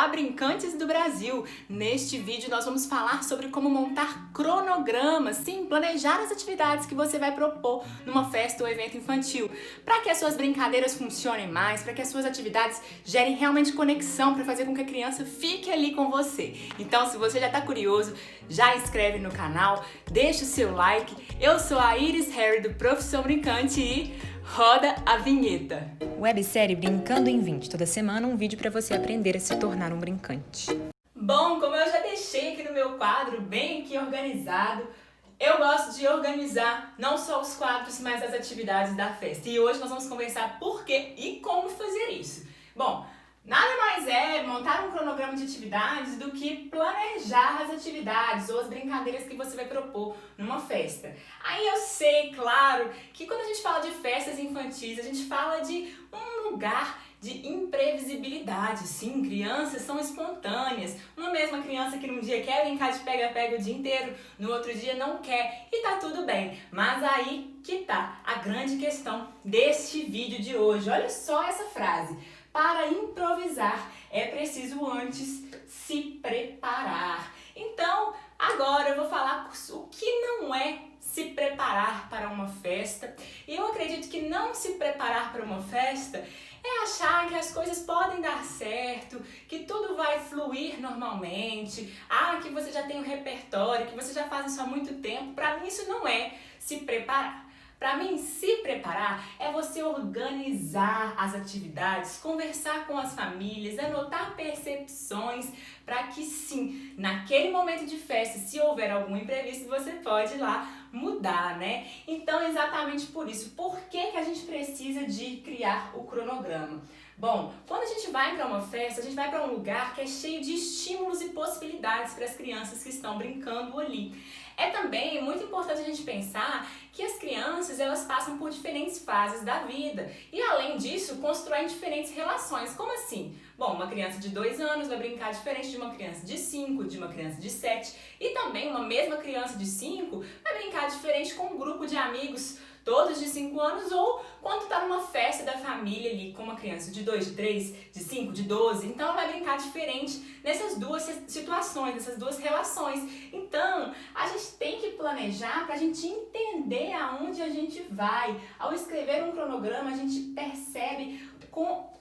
Olá, brincantes do Brasil! Neste vídeo nós vamos falar sobre como montar cronogramas, sim, planejar as atividades que você vai propor numa festa ou evento infantil, para que as suas brincadeiras funcionem mais, para que as suas atividades gerem realmente conexão, para fazer com que a criança fique ali com você. Então, se você já está curioso, já inscreve no canal, deixa o seu like. Eu sou a Iris Harry do Profissão Brincante e roda a vinheta! Websérie Brincando em 20. Toda semana um vídeo para você aprender a se tornar um brincante. Bom, como eu já deixei aqui no meu quadro bem aqui organizado, eu gosto de organizar não só os quadros, mas as atividades da festa. E hoje nós vamos conversar por quê e como fazer isso. Bom, nada mais é montar um cronograma de atividades do que planejar as atividades ou as brincadeiras que você vai propor numa festa. Aí eu sei, claro, que quando a gente fala de festas infantis, a gente fala de um lugar de imprevisibilidade. Sim, crianças são espontâneas. Uma mesma criança que num dia quer brincar de pega-pega o dia inteiro, no outro dia não quer e tá tudo bem. Mas aí que tá a grande questão deste vídeo de hoje. Olha só essa frase. Para improvisar, é preciso antes se preparar. Então, agora eu vou falar o que não é se preparar para uma festa. E eu acredito que não se preparar para uma festa é achar que as coisas podem dar certo, que tudo vai fluir normalmente, que você já tem um repertório, que você já faz isso há muito tempo. Para mim, isso não é se preparar. Para mim, se preparar é você organizar as atividades, conversar com as famílias, anotar percepções, para que sim, naquele momento de festa, se houver algum imprevisto, você pode ir lá mudar, né? Então, exatamente por isso, por que a gente precisa de criar o cronograma? Bom, quando a gente vai para uma festa, a gente vai para um lugar que é cheio de estímulos e possibilidades para as crianças que estão brincando ali. É também muito importante a gente pensar que as crianças, elas passam por diferentes fases da vida e, além disso, constroem diferentes relações. Como assim? Bom, uma criança de 2 anos vai brincar diferente de uma criança de 5, de uma criança de 7 e também uma mesma criança de 5 vai brincar diferente com um grupo de amigos todos de 5 anos, ou quando tá numa festa da família ali com uma criança de 2, de 3, de 5, de 12, então ela vai brincar diferente nessas duas situações, nessas duas relações. Então, a gente tem que planejar pra gente entender aonde a gente vai. Ao escrever um cronograma, a gente percebe com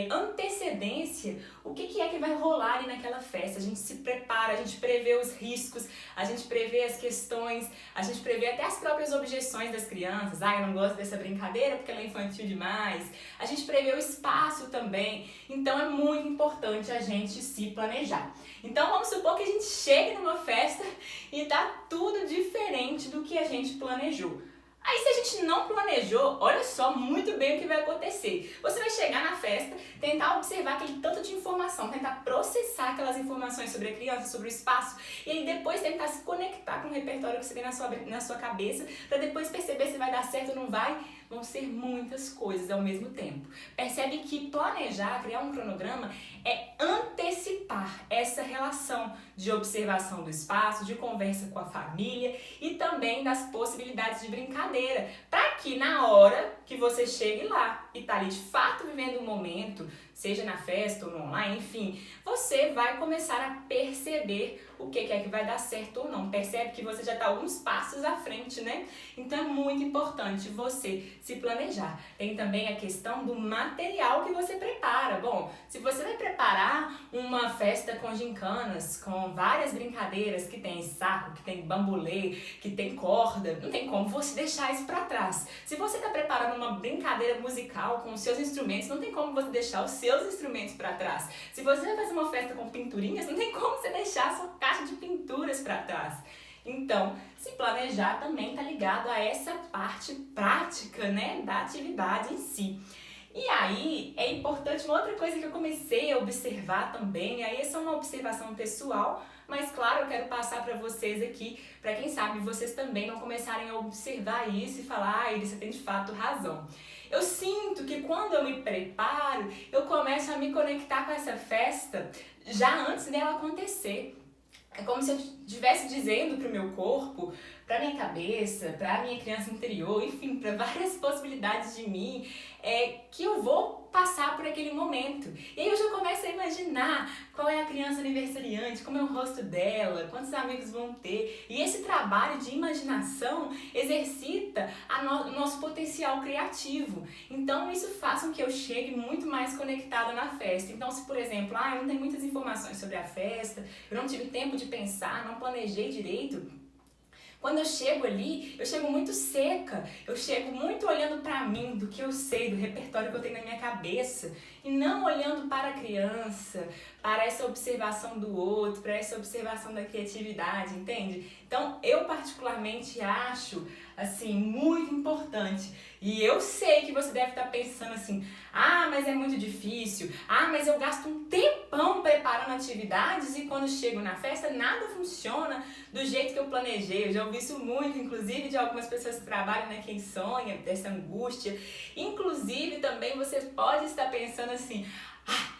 antecedência o que é que vai rolar ali naquela festa. A gente se prepara, a gente prevê os riscos, a gente prevê as questões, a gente prevê até as próprias objeções das crianças. Eu não gosto dessa brincadeira porque ela é infantil demais. A gente prevê o espaço também. Então é muito importante a gente se planejar. Então vamos supor que a gente chegue numa festa e tá tudo diferente do que a gente planejou. Aí, se a gente não planejou, olha só muito bem o que vai acontecer. Você vai chegar na festa, tentar observar aquele tanto de informação, tentar processar aquelas informações sobre a criança, sobre o espaço, e aí depois tentar se conectar com o repertório que você tem na sua cabeça, para depois perceber se vai dar certo ou não vai. Vão ser muitas coisas ao mesmo tempo. Percebe que planejar, criar um cronograma, é antecipar essa relação de observação do espaço, de conversa com a família e também das possibilidades de brincadeira, para que na hora que você chegue lá e tá ali de fato vivendo um momento, seja na festa ou no online, enfim, você vai começar a perceber o que é que vai dar certo ou não. Percebe que você já está alguns passos à frente, né? Então é muito importante você se planejar. Tem também a questão do material que você prepara. Bom, se você vai preparar uma festa com gincanas, com várias brincadeiras, que tem saco, que tem bambolê, que tem corda, não tem como você deixar isso para trás. Se você está preparando uma brincadeira musical com os seus instrumentos, não tem como você deixar os seus instrumentos para trás. Se você vai fazer uma festa com pinturinhas, não tem como você deixar a sua caixa de pinturas para trás. Então, se planejar também está ligado a essa parte prática, né, da atividade em si. E aí, é importante uma outra coisa que eu comecei a observar também, e aí essa é uma observação pessoal, mas claro, eu quero passar para vocês aqui, para quem sabe vocês também não começarem a observar isso e falar, Iris, você tem de fato razão. Eu sinto que quando eu me preparo, eu começo a me conectar com essa festa já antes dela acontecer. É como se eu estivesse dizendo para o meu corpo, para minha cabeça, para minha criança interior, enfim, para várias possibilidades de mim, que eu vou passar por aquele momento. E aí eu já começo a imaginar qual é a criança aniversariante, como é o rosto dela, quantos amigos vão ter. E esse trabalho de imaginação exercita o nosso potencial criativo. Então isso faz com que eu chegue muito mais conectada na festa. Então se, por exemplo, eu não tenho muitas informações sobre a festa, eu não tive tempo de pensar, não planejei direito, quando eu chego ali, eu chego muito seca, eu chego muito olhando para mim, do que eu sei, do repertório que eu tenho na minha cabeça, e não olhando para a criança, para essa observação do outro, para essa observação da criatividade, entende? Então, eu particularmente acho, assim, muito importante. E eu sei que você deve estar pensando assim, mas é muito difícil, mas eu gasto um tempão preparando atividades e quando chego na festa nada funciona do jeito que eu planejei. Eu já ouvi isso muito, inclusive de algumas pessoas que trabalham, né, quem sonha, dessa angústia. Inclusive também você pode estar pensando assim,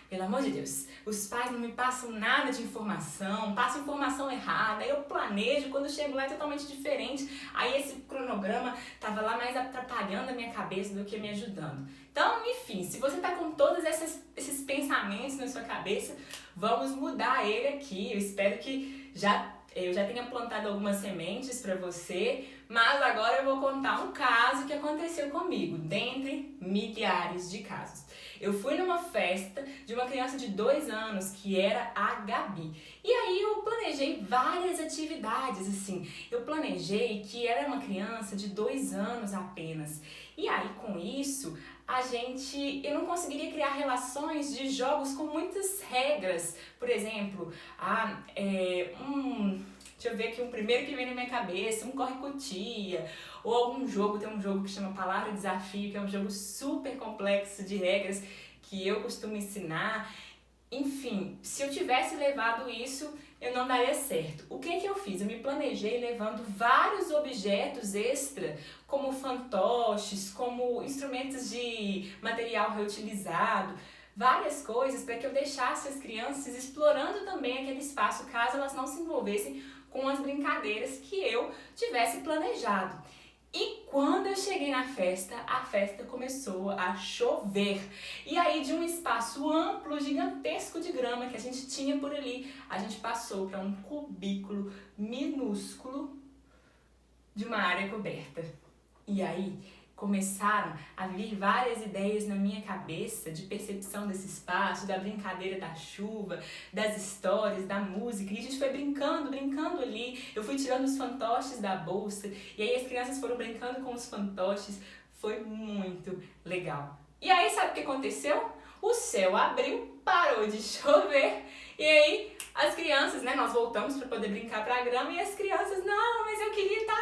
pelo amor de Deus, os pais não me passam nada de informação, passam informação errada, eu planejo, quando chego lá é totalmente diferente. Aí esse cronograma estava lá mais atrapalhando a minha cabeça do que me ajudando. Então, enfim, se você está com todos esses pensamentos na sua cabeça, vamos mudar ele aqui. Eu espero que eu já tenha plantado algumas sementes para você, mas agora eu vou contar um caso que aconteceu comigo, dentre milhares de casos. Eu fui numa festa de uma criança de 2 anos, que era a Gabi. E aí eu planejei várias atividades, assim. Eu planejei que era uma criança de 2 anos apenas. E aí com isso, eu não conseguiria criar relações de jogos com muitas regras. Por exemplo, deixa eu ver aqui, um primeiro que vem na minha cabeça, um corre-cutia, ou algum jogo, tem um jogo que chama Palavra Desafio, que é um jogo super complexo de regras que eu costumo ensinar. Enfim, se eu tivesse levado isso, eu não daria certo. O que eu fiz? Eu me planejei levando vários objetos extra, como fantoches, como instrumentos de material reutilizado, várias coisas para que eu deixasse as crianças explorando também aquele espaço, caso elas não se envolvessem com as brincadeiras que eu tivesse planejado. E quando eu cheguei na festa, a festa começou a chover. E aí, de um espaço amplo, gigantesco de grama que a gente tinha por ali, a gente passou para um cubículo minúsculo de uma área coberta. E aí, começaram a vir várias ideias na minha cabeça de percepção desse espaço, da brincadeira da chuva, das histórias, da música. E a gente foi brincando ali. Eu fui tirando os fantoches da bolsa e aí as crianças foram brincando com os fantoches. Foi muito legal. E aí, sabe o que aconteceu? O céu abriu, parou de chover e aí as crianças, nós voltamos para poder brincar para a grama e as crianças, não, mas eu queria estar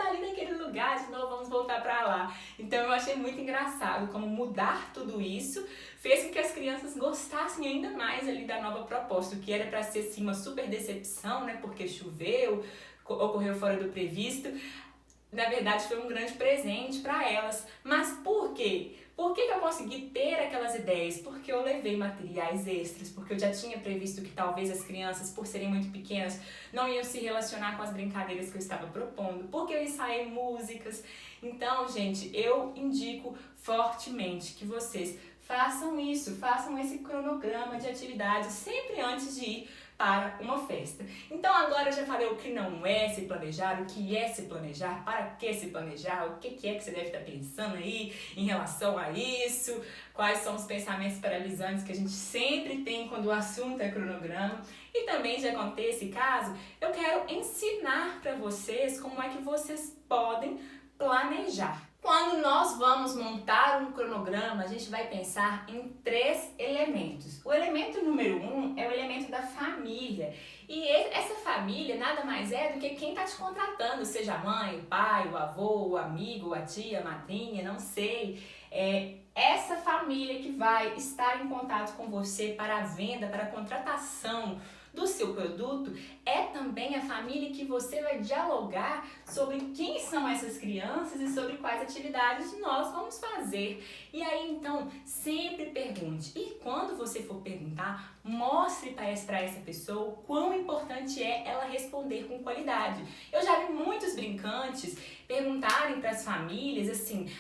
ali naquele lugar, de novo, vamos voltar para lá. Então eu achei muito engraçado como mudar tudo isso fez com que as crianças gostassem ainda mais ali da nova proposta, o que era para ser sim uma super decepção, porque choveu, ocorreu fora do previsto. Na verdade foi um grande presente para elas. Mas por quê? Por que eu consegui ter aquelas ideias? Porque eu levei materiais extras, porque eu já tinha previsto que talvez as crianças, por serem muito pequenas, não iam se relacionar com as brincadeiras que eu estava propondo, porque eu ensaiei músicas. Então, gente, eu indico fortemente que vocês façam isso, façam esse cronograma de atividades sempre antes de ir para uma festa. Então agora eu já falei o que não é se planejar, o que é se planejar, para que se planejar, o que é que você deve estar pensando aí em relação a isso, quais são os pensamentos paralisantes que a gente sempre tem quando o assunto é cronograma. E também, já contei esse caso, eu quero ensinar para vocês como é que vocês podem planejar. Quando nós vamos montar um cronograma, a gente vai pensar em 3 elementos. O elemento número 1 é o elemento da família. E essa família nada mais é do que quem está te contratando, seja a mãe, o pai, o avô, o amigo, a tia, a madrinha, não sei. Essa família que vai estar em contato com você para a venda, para a contratação do seu produto, é também a família que você vai dialogar sobre quem são essas crianças e sobre quais atividades nós vamos fazer. E aí, então, sempre pergunte. E quando você for perguntar, Mostre para essa pessoa o quão importante é ela responder com qualidade. Eu já vi muitos brincantes perguntarem para as famílias assim: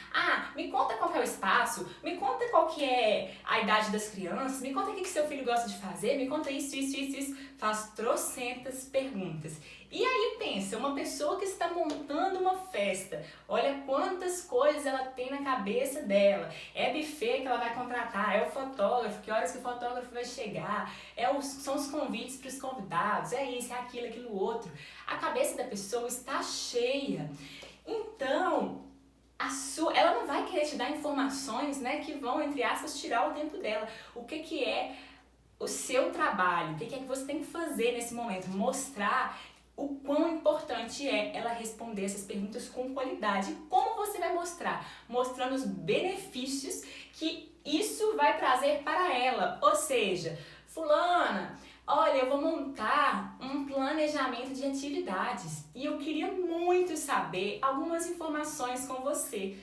me conta qual que é o espaço, me conta qual que é a idade das crianças, me conta o que seu filho gosta de fazer, me conta isso. Faz trocentas perguntas. E aí pensa, uma pessoa que está montando uma festa, olha quantas coisas ela tem na cabeça dela. É buffet que ela vai contratar, é o fotógrafo, que horas que o fotógrafo vai chegar, são os convites para os convidados, é isso, é aquilo outro. A cabeça da pessoa está cheia. Então, ela não vai querer te dar informações, né, que vão, entre aspas, tirar o tempo dela. O que é o seu trabalho? O que é que você tem que fazer nesse momento? Mostrar o quão importante é ela responder essas perguntas com qualidade. Como você vai mostrar? Mostrando os benefícios que isso vai trazer para ela. Ou seja, fulana, olha, eu vou montar um planejamento de atividades e eu queria muito saber algumas informações com você.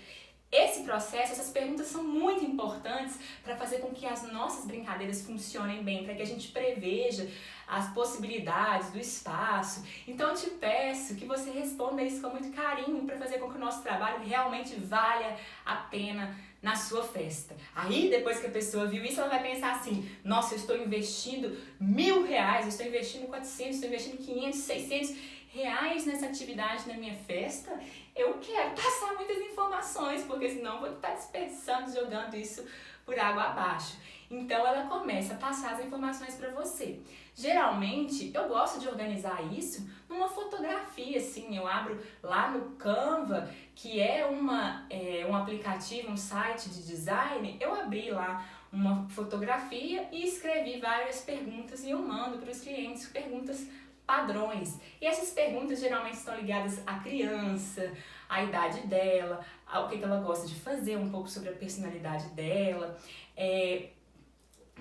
Esse processo, essas perguntas são muito importantes para fazer com que as nossas brincadeiras funcionem bem, para que a gente preveja as possibilidades do espaço. Então eu te peço que você responda isso com muito carinho para fazer com que o nosso trabalho realmente valha a pena na sua festa. Aí, depois que a pessoa viu isso, ela vai pensar assim: nossa, eu estou investindo R$1.000, eu estou investindo 400, estou investindo 500, 600 reais nessa atividade na minha festa. Eu quero passar muitas informações, porque senão eu vou estar desperdiçando, jogando isso por água abaixo. Então ela começa a passar as informações para você. Geralmente eu gosto de organizar isso numa fotografia, assim. Eu abro lá no Canva, que é um aplicativo, um site de design. Eu abri lá uma fotografia e escrevi várias perguntas e eu mando para os clientes perguntas padrões. E essas perguntas geralmente estão ligadas à criança, à idade dela, ao que ela gosta de fazer, um pouco sobre a personalidade dela,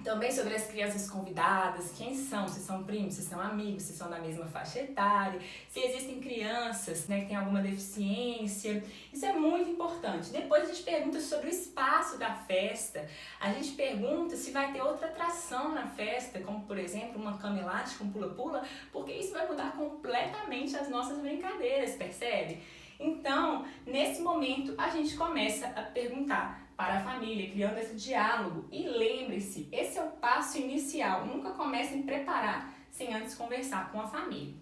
também sobre as crianças convidadas, quem são, se são primos, se são amigos, se são da mesma faixa etária, se existem crianças, né, que têm alguma deficiência. Isso é muito importante. Depois a gente pergunta sobre o espaço da festa, a gente pergunta se vai ter outra atração na festa, como por exemplo uma cama elástica, um pula-pula, porque isso vai mudar completamente as nossas brincadeiras, percebe? Então, nesse momento, a gente começa a perguntar para a família, criando esse diálogo. E lembre-se, esse é o passo inicial. Nunca comece a preparar sem antes conversar com a família.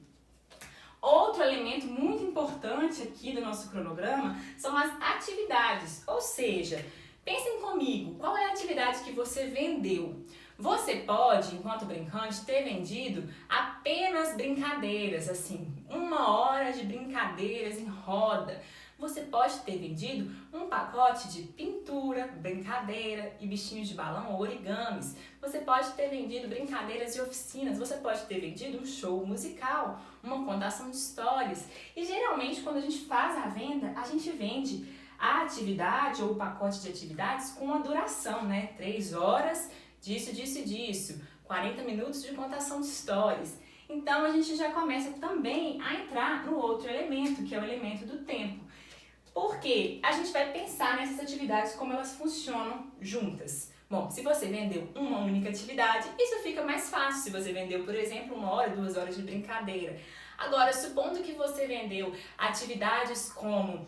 Outro elemento muito importante aqui do nosso cronograma são as atividades. Ou seja, pensem comigo, qual é a atividade que você vendeu? Você pode, enquanto brincante, ter vendido apenas brincadeiras, assim, 1 hora de brincadeiras em roda. Você pode ter vendido um pacote de pintura, brincadeira e bichinhos de balão ou origamis. Você pode ter vendido brincadeiras e oficinas. Você pode ter vendido um show musical, uma contação de histórias. E geralmente, quando a gente faz a venda, a gente vende a atividade ou o pacote de atividades com a duração, né? 3 horas disso, 40 minutos de contação de histórias. Então a gente já começa também a entrar no outro elemento, que é o elemento do tempo. Porque a gente vai pensar nessas atividades como elas funcionam juntas. Bom, se você vendeu uma única atividade, isso fica mais fácil. Se você vendeu, por exemplo, 1 hora, 2 horas de brincadeira. Agora, supondo que você vendeu atividades como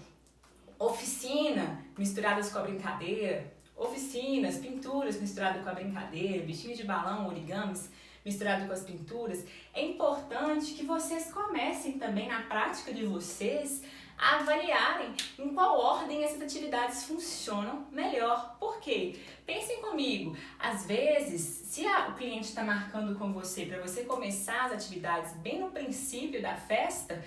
oficina misturadas com a brincadeira, oficinas, pinturas misturadas com a brincadeira, bichinhos de balão, origamis misturado com as pinturas, é importante que vocês comecem também na prática de vocês a avaliarem em qual ordem essas atividades funcionam melhor. Por quê? Pensem comigo, às vezes, se o cliente está marcando com você para você começar as atividades bem no princípio da festa,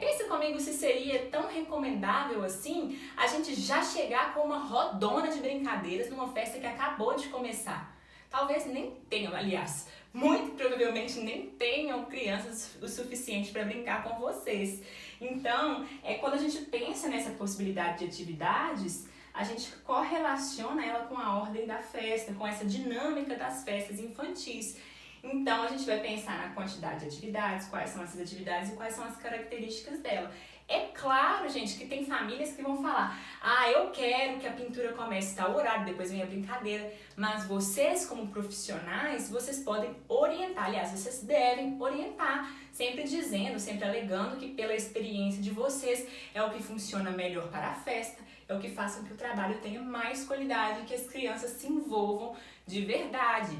pensa comigo se seria tão recomendável assim a gente já chegar com uma rodona de brincadeiras numa festa que acabou de começar. Talvez nem tenham, aliás, muito provavelmente nem tenham crianças o suficiente para brincar com vocês. Então, quando a gente pensa nessa possibilidade de atividades, a gente correlaciona ela com a ordem da festa, com essa dinâmica das festas infantis. Então, a gente vai pensar na quantidade de atividades, quais são essas atividades e quais são as características dela. É claro, gente, que tem famílias que vão falar: ah, eu quero que a pintura comece tal horário, depois vem a brincadeira. Mas vocês, como profissionais, vocês podem orientar, aliás, vocês devem orientar, sempre dizendo, sempre alegando que pela experiência de vocês é o que funciona melhor para a festa, é o que faz com que o trabalho tenha mais qualidade, que as crianças se envolvam de verdade.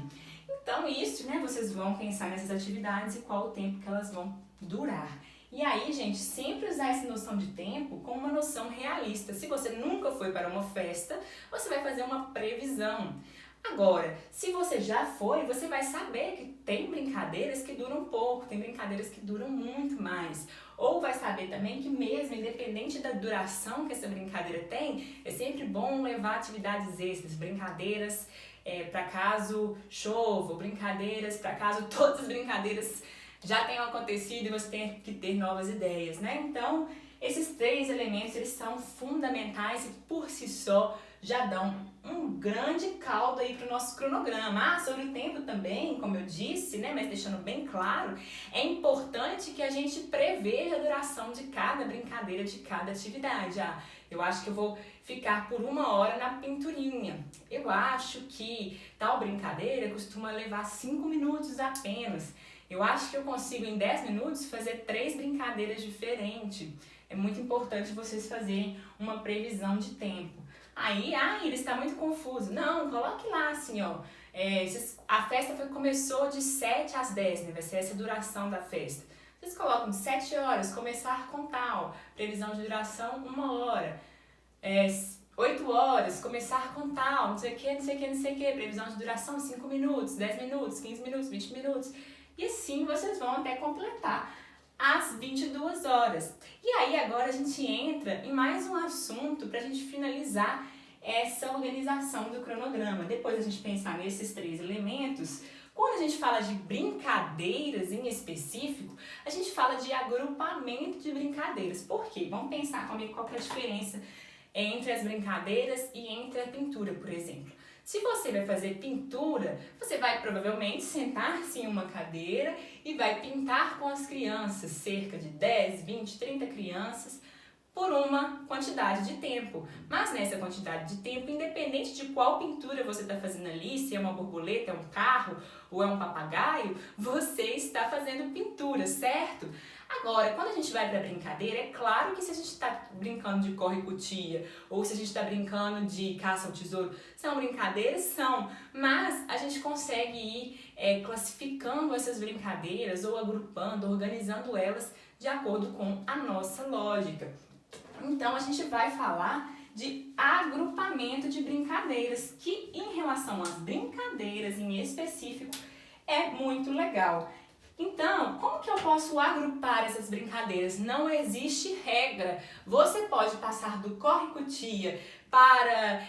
Então isso, né, vocês vão pensar nessas atividades e qual o tempo que elas vão durar. E aí, gente, sempre usar essa noção de tempo com uma noção realista. Se você nunca foi para uma festa, você vai fazer uma previsão. Agora, se você já foi, você vai saber que tem brincadeiras que duram pouco, tem brincadeiras que duram muito mais. Ou vai saber também que mesmo, independente da duração que essa brincadeira tem, é sempre bom levar atividades extras, brincadeiras para caso chova, brincadeiras para caso todas as brincadeiras já tenham acontecido e você tenha que ter novas ideias, né? Então, esses 3 elementos, eles são fundamentais e por si só já dão um grande caldo aí para o nosso cronograma. Ah, sobre o tempo também, como eu disse, né? Mas deixando bem claro, é importante que a gente preveja a duração de cada brincadeira, de cada atividade. Ah, eu acho que eu vou ficar por 1 hora na pinturinha. Eu acho que tal brincadeira costuma levar 5 minutos apenas. Eu acho que eu consigo em 10 minutos fazer 3 brincadeiras diferentes. É muito importante vocês fazerem uma previsão de tempo. Aí, ele está muito confuso. Não, coloque lá assim, ó. A festa começou de 7 às 10, né? Vai ser essa a duração da festa. Vocês colocam de 7 horas, começar com tal. Previsão de duração, 1 hora. 8 horas, começar com tal. Não sei o que, não sei o que, não sei o que. Previsão de duração, 5 minutos, 10 minutos, 15 minutos, 20 minutos. E assim vocês vão até completar às 22 horas. E aí agora a gente entra em mais um assunto para a gente finalizar essa organização do cronograma. Depois a gente pensar nesses 3 elementos, quando a gente fala de brincadeiras em específico, a gente fala de agrupamento de brincadeiras. Por quê? Vamos pensar comigo qual que é a diferença entre as brincadeiras e entre a pintura, por exemplo. Se você vai fazer pintura, você vai provavelmente sentar-se em uma cadeira e vai pintar com as crianças, cerca de 10, 20, 30 crianças, por uma quantidade de tempo. Mas nessa quantidade de tempo, independente de qual pintura você está fazendo ali, se é uma borboleta, é um carro ou é um papagaio, você está fazendo pintura, certo? Agora, quando a gente vai pra brincadeira, é claro que se a gente tá brincando de corre-cutia ou se a gente tá brincando de caça ao tesouro, são brincadeiras? São, mas a gente consegue ir classificando essas brincadeiras ou agrupando, organizando elas de acordo com a nossa lógica. Então, a gente vai falar de agrupamento de brincadeiras, que em relação às brincadeiras em específico, é muito legal. Então, como que eu posso agrupar essas brincadeiras? Não existe regra. Você pode passar do corre-cutia para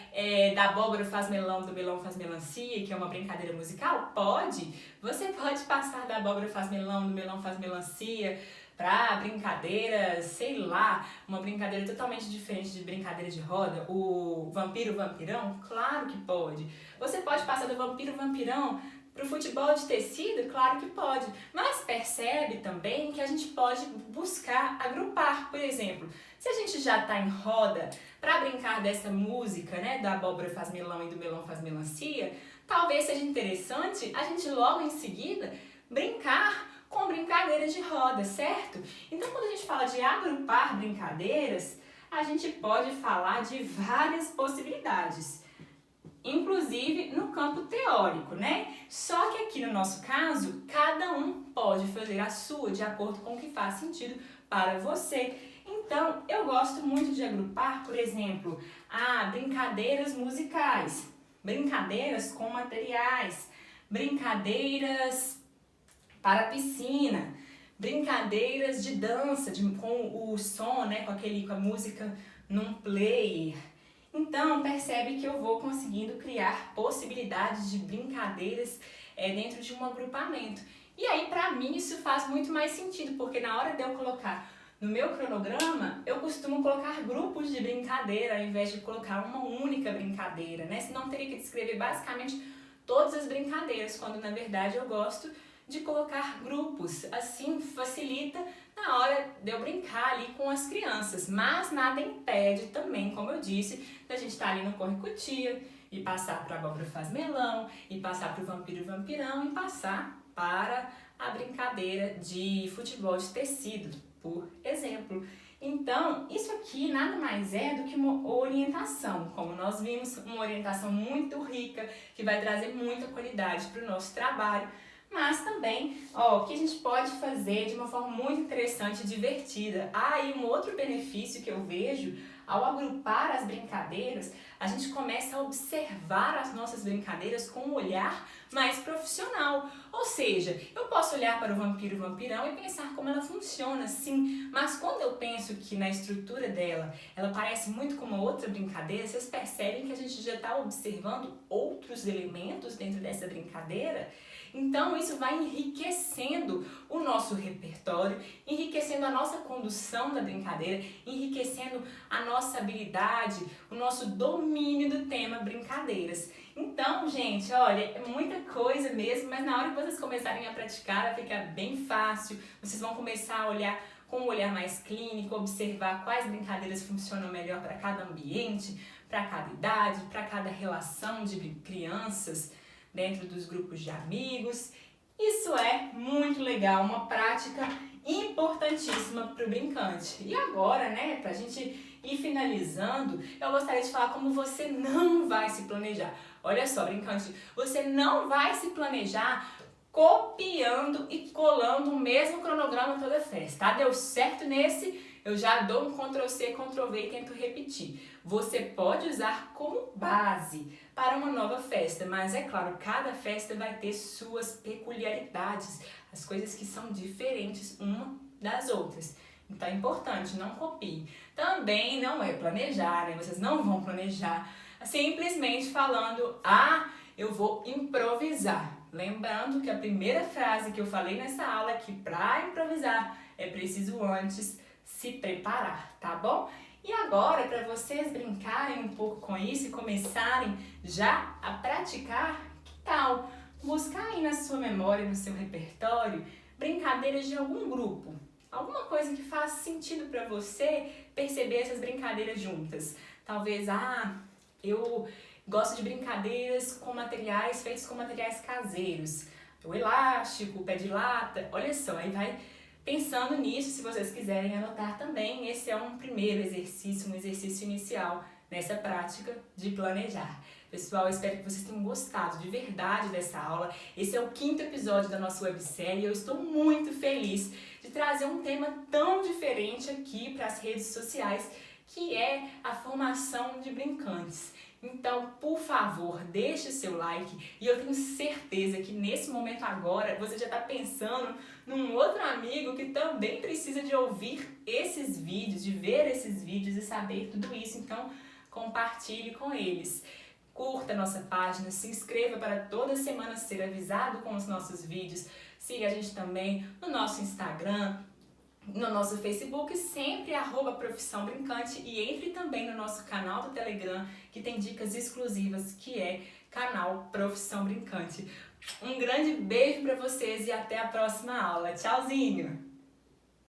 da abóbora faz melão, do melão faz melancia, que é uma brincadeira musical? Pode. Você pode passar da abóbora faz melão, do melão faz melancia, para brincadeira, sei lá, uma brincadeira totalmente diferente de brincadeira de roda, o vampiro vampirão? Claro que pode. Você pode passar do vampiro vampirão para o futebol de tecido? Claro que pode. Mas percebe também que a gente pode buscar agrupar. Por exemplo, se a gente já está em roda para brincar dessa música, né, da abóbora faz melão e do melão faz melancia, talvez seja interessante a gente logo em seguida brincar com brincadeiras de roda, certo? Então, quando a gente fala de agrupar brincadeiras, a gente pode falar de várias possibilidades, inclusive no campo teórico, né? Só que aqui no nosso caso, cada um pode fazer a sua de acordo com o que faz sentido para você. Então, eu gosto muito de agrupar, por exemplo, brincadeiras musicais, brincadeiras com materiais, brincadeiras para a piscina, brincadeiras de dança, com o som, né, com a música num player. Então, percebe que eu vou conseguindo criar possibilidades de brincadeiras dentro de um agrupamento. E aí, para mim, isso faz muito mais sentido, porque na hora de eu colocar no meu cronograma, eu costumo colocar grupos de brincadeira, ao invés de colocar uma única brincadeira, né? Senão teria que descrever basicamente todas as brincadeiras, quando na verdade eu gosto de colocar grupos, assim facilita na hora de eu brincar ali com as crianças, mas nada impede também, como eu disse, da gente estar ali no corre-cutia e passar para a abóbora faz melão, e passar para o vampiro e vampirão e passar para a brincadeira de futebol de tecido, por exemplo. Então, isso aqui nada mais é do que uma orientação, como nós vimos, uma orientação muito rica, que vai trazer muita qualidade para o nosso trabalho, mas também, o que a gente pode fazer de uma forma muito interessante e divertida. E um outro benefício que eu vejo, ao agrupar as brincadeiras, a gente começa a observar as nossas brincadeiras com um olhar mais profissional. Ou seja, eu posso olhar para o vampiro e o vampirão e pensar como ela funciona, sim, mas quando eu penso que na estrutura dela, ela parece muito com uma outra brincadeira, vocês percebem que a gente já está observando outros elementos dentro dessa brincadeira? Então isso vai enriquecendo o nosso repertório, enriquecendo a nossa condução da brincadeira, enriquecendo a nossa habilidade, o nosso domínio do tema brincadeiras. Então, gente, olha, é muita coisa mesmo, mas na hora que vocês começarem a praticar, vai ficar bem fácil, vocês vão começar a olhar com um olhar mais clínico, observar quais brincadeiras funcionam melhor para cada ambiente, para cada idade, para cada relação de crianças dentro dos grupos de amigos. Isso é muito legal, uma prática importantíssima para o brincante. E agora, né, pra gente ir finalizando, eu gostaria de falar como você não vai se planejar. Olha só, brincante, você não vai se planejar copiando e colando o mesmo cronograma toda a festa, tá? Deu certo nesse, eu já dou um Ctrl+C, Ctrl+V e tento repetir. Você pode usar como base para uma nova festa, mas é claro, cada festa vai ter suas peculiaridades, as coisas que são diferentes uma das outras. Então é importante, não copie. Também não é planejar, né? Vocês não vão planejar simplesmente falando, eu vou improvisar. Lembrando que a primeira frase que eu falei nessa aula é que para improvisar é preciso antes se preparar, tá bom? E agora, para vocês brincarem um pouco com isso e começarem já a praticar, que tal buscar aí na sua memória, no seu repertório, brincadeiras de algum grupo? Alguma coisa que faz sentido para você perceber essas brincadeiras juntas. Talvez, eu gosto de brincadeiras com materiais feitos com materiais caseiros. O elástico, o pé de lata, olha só, aí vai pensando nisso, se vocês quiserem anotar também, esse é um primeiro exercício, um exercício inicial nessa prática de planejar. Pessoal, eu espero que vocês tenham gostado de verdade dessa aula. Esse é o 5º episódio da nossa websérie e eu estou muito feliz de trazer um tema tão diferente aqui para as redes sociais, que é a formação de brincantes. Então, por favor, deixe o seu like e eu tenho certeza que nesse momento agora você já está pensando num outro amigo que também precisa de ouvir esses vídeos, de ver esses vídeos e saber tudo isso. Então, compartilhe com eles. Curta a nossa página, se inscreva para toda semana ser avisado com os nossos vídeos. Siga a gente também no nosso Instagram, no nosso Facebook, sempre @Profissão Brincante, e entre também no nosso canal do Telegram, que tem dicas exclusivas, que é canal Profissão Brincante. Um grande beijo para vocês e até a próxima aula. Tchauzinho!